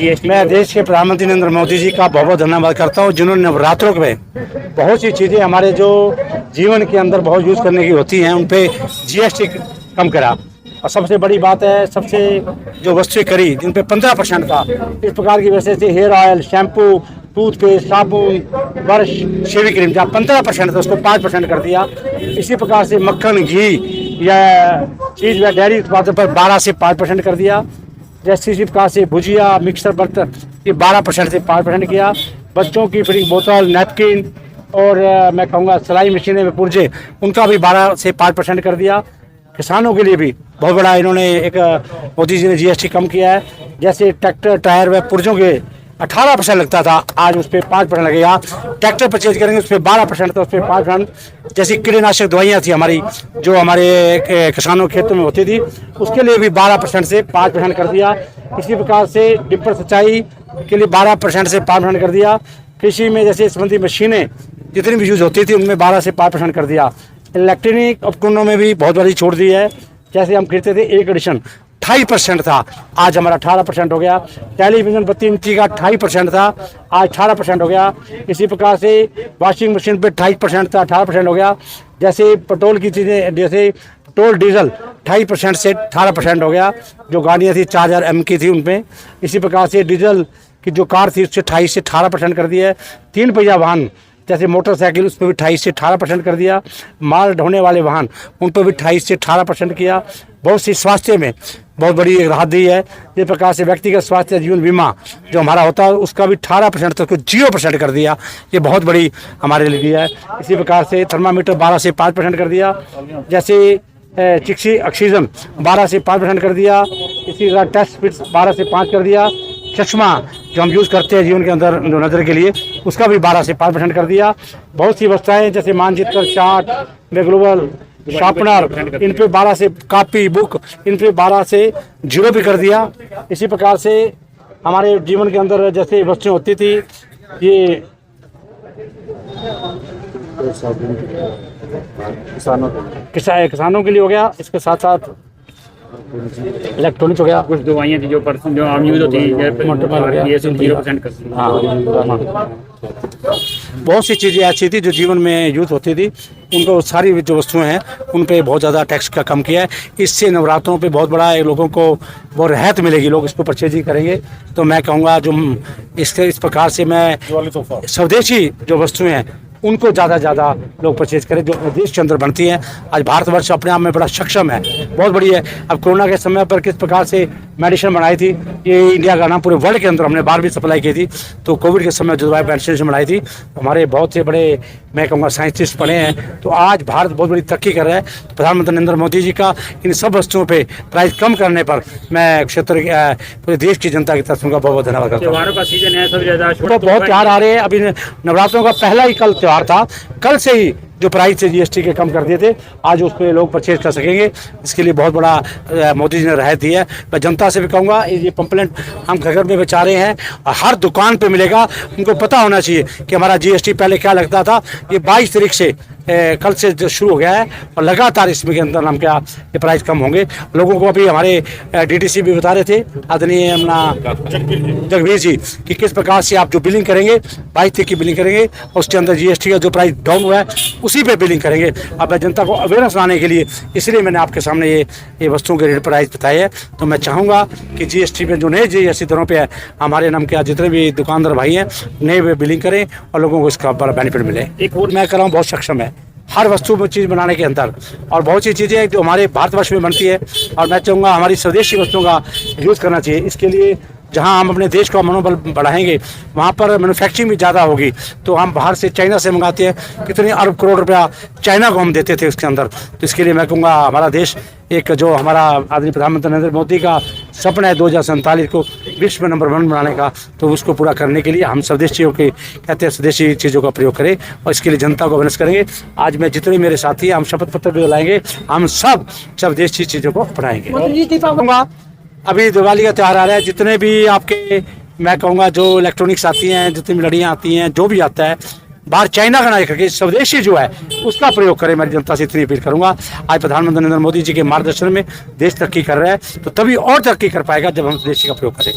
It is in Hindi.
मैं देश के प्रधानमंत्री नरेंद्र मोदी जी का बहुत बहुत धन्यवाद करता हूँ, जिन्होंने नवरात्रों में बहुत सी चीज़ें हमारे जो जीवन के अंदर बहुत यूज़ करने की होती हैं उन पे जीएसटी कम करा। और सबसे बड़ी बात है, सबसे जो वस्तुएं करी जिन पे 15% था, इस प्रकार की वजह से हेयर ऑयल, शैम्पू, टूथपेस्ट, साबुन, ब्रश, शेविंग क्रीम जहाँ 15% था उसको 5% कर दिया। इसी प्रकार से मक्खन, घी या चीज़ या डेयरी उत्पादों पर 12 से 5% कर दिया। जैसे इसी प्रकार से भुजिया, मिक्सर बर्तन ये 12% से 5% किया। बच्चों की फीडिंग बोतल, नैपकिन और मैं कहूँगा सिलाई मशीनें में पुर्जे, उनका भी 12 से 5% कर दिया। किसानों के लिए भी बहुत बड़ा इन्होंने एक मोदी जी ने जीएसटी कम किया है। जैसे ट्रैक्टर, टायर व पुर्जों के 18% लगता था, आज उस पर 5% लगेगा। ट्रैक्टर परचेज करेंगे उस पर 12% था, उस पर 5%। जैसी कीटनाशक दवाइयाँ थी हमारी जो हमारे किसानों के खेतों में होती थी, उसके लिए भी 12% से 5% कर दिया। इसी प्रकार से डिपर सिंचाई के लिए 12% से 5% कर दिया। कृषि में जैसे संबंधी मशीनें जितनी भी यूज होती थी उनमें 12 से 5% कर दिया। इलेक्ट्रॉनिक उपकरणों में भी बहुत बड़ी छूट दी है। जैसे हम खरीदते थे एक एडिशन 28% था, आज हमारा 18% हो गया। टेलीविज़न 32 इंची का 28% था, आज 18% हो गया। इसी प्रकार से वॉशिंग मशीन पे 28% था, 18% हो गया। जैसे पेट्रोल की चीज़ें, जैसे पेट्रोल डीजल 28% से 18% हो गया। जो गाड़ियाँ थी 4000 एम की थी उनमें। इसी प्रकार से डीजल की जो कार थी उससे 28 से 18% कर दिया है। 3 पहिया वाहन जैसे मोटरसाइकिल उस पर भी 28 से 18% कर दिया। माल ढोने वाले वाहन उन पर भी 28 से 18% किया। बहुत सी स्वास्थ्य में बहुत बड़ी एक राहत दी है। इस प्रकार से व्यक्तिगत स्वास्थ्य जीवन बीमा जो हमारा होता है उसका भी 18% तक 0% कर दिया। ये बहुत बड़ी हमारे लिए है। इसी प्रकार से थर्मामीटर 12 से 5% कर दिया। जैसे चिक्सी ऑक्सीजन 12 से 5% कर दिया। इसी तरह टेस्ट किट्स 12 से 5 कर दिया। चश्मा जो हम यूज़ करते हैं जीवन के अंदर नज़र के लिए, उसका भी 12 से 5% कर दिया। बहुत सी वस्तुएं जैसे मानचित्र, चार्ट, ग्लोबल शार्पनर, इन पे 12 से, कापी, बुक, इन पे 12 से 0 भी कर दिया। इसी प्रकार से हमारे जीवन के अंदर जैसे वस्तुएं होती थी, ये किसानों के लिए हो गया। इसके साथ साथ इलेक्ट्रॉनिक्स हो गया। कुछ दवाइयाँ थी जो पर्सन जो आम यूज होती है, ये सब 0% कर दी। बहुत सी चीज़ें ऐसी थी जो जीवन में यूज होती थी, उनको सारी जो वस्तुएं हैं उन पे बहुत ज़्यादा टैक्स का कम किया है। इससे नवरात्रों पे बहुत बड़ा लोगों को बहुत रियायत मिलेगी, लोग इसको परचेज ही करेंगे। तो मैं कहूँगा जो इस प्रकार से मैं स्वदेशी जो वस्तुएं हैं उनको ज़्यादा से ज़्यादा लोग परचेज करें जो देश के अंदर बनती हैं। आज भारतवर्ष अपने आप में बड़ा सक्षम है, बहुत बड़ी है। अब कोरोना के समय पर किस प्रकार से मेडिसिन बनाई थी, ये इंडिया का नाम पूरे वर्ल्ड के अंदर हमने बाहर भी सप्लाई की थी। तो कोविड के समय जो दवाई मेडिसिन बनाई थी, हमारे बहुत से बड़े मैं कहूँगा साइंटिस्ट बने हैं। तो आज भारत बहुत बड़ी तरक्की कर रहा है। तो प्रधानमंत्री नरेंद्र मोदी जी का इन सब वस्तुओं पर प्राइस कम करने पर मैं क्षेत्र पूरे देश की जनता की तरफ उनका बहुत बहुत धन्यवाद करता हूँ। त्योहारों का सीजन है, सब ज़्यादा तो बहुत त्यौहार आ रहे हैं। अभी नवरात्रों का पहला ही कल त्यौहार था, कल से ही जो प्राइस है जीएसटी के कम कर दिए थे, आज उस पर लोग परचेज कर सकेंगे। इसके लिए बहुत बड़ा मोदी जी ने राहत दी है। मैं जनता से भी कहूँगा ये पंपलेट हम घर में बेचा रहे हैं और हर दुकान पे मिलेगा। उनको पता होना चाहिए कि हमारा जीएसटी पहले क्या लगता था। ये 22 तारीख से कल से जो शुरू हो गया है और लगातार इसमें के अंदर हम क्या ये प्राइस कम होंगे। लोगों को अभी हमारे डीटीसी भी बता रहे थे आदरणीय अपना जगवीर जी कि किस प्रकार से आप जो बिलिंग करेंगे 22 तारीख की बिलिंग करेंगे और उसके अंदर जीएसटी का जो प्राइस डाउन हुआ है उसी पे बिलिंग करेंगे। अब मैं जनता को अवेयरनेस लाने के लिए इसलिए मैंने आपके सामने ये वस्तुओं के रेट प्राइस बताए हैं। तो मैं चाहूँगा कि जीएसटी में जो नए जीएसटी दरों पे है हमारे नाम के जितने भी दुकानदार भाई हैं नए बिलिंग करें और लोगों को इसका बड़ा बेनिफिट मिले। एक और मैं कर रहा हूँ बहुत सक्षम है हर वस्तु में चीज़ बनाने के अंदर और बहुत सी चीज़ें जो हमारे भारतवर्ष में बनती है और मैं चाहूँगा हमारी स्वदेशी वस्तुओं का यूज़ करना चाहिए। इसके लिए जहाँ हम अपने देश का मनोबल बढ़ाएंगे वहाँ पर मैन्युफैक्चरिंग भी ज़्यादा होगी। तो हम बाहर से चाइना से मंगाते हैं, कितने अरब करोड़ रुपया चाइना को हम देते थे उसके अंदर। तो इसके लिए मैं कहूँगा हमारा देश एक जो हमारा आदरणीय प्रधानमंत्री नरेंद्र मोदी का सपना है 2047 को विश्व में नंबर 1 बनाने का, तो उसको पूरा करने के लिए हम स्वदेशियों के कहते हैं स्वदेशी चीज़ों का प्रयोग करें और इसके लिए जनता को अवेयरनेस करेंगे। आज मैं जितने मेरे साथी हैं हम शपथ पत्र भी लाएंगे, हम सब स्वदेशी चीज़ों को अपनाएंगे। अभी दिवाली का त्यौहार आ रहा है, जितने भी आपके मैं कहूँगा जो इलेक्ट्रॉनिक्स आती हैं, जितनी भी लड़ियाँ आती हैं, जो भी आता है बाहर चाइना का ना करके स्वदेशी जो है उसका प्रयोग करें। मैं जनता से इतनी अपील करूंगा। आज प्रधानमंत्री नरेंद्र मोदी जी के मार्गदर्शन में देश तरक्की कर रहा है, तो तभी और तरक्की कर पाएगा जब हम स्वदेशी का प्रयोग करें।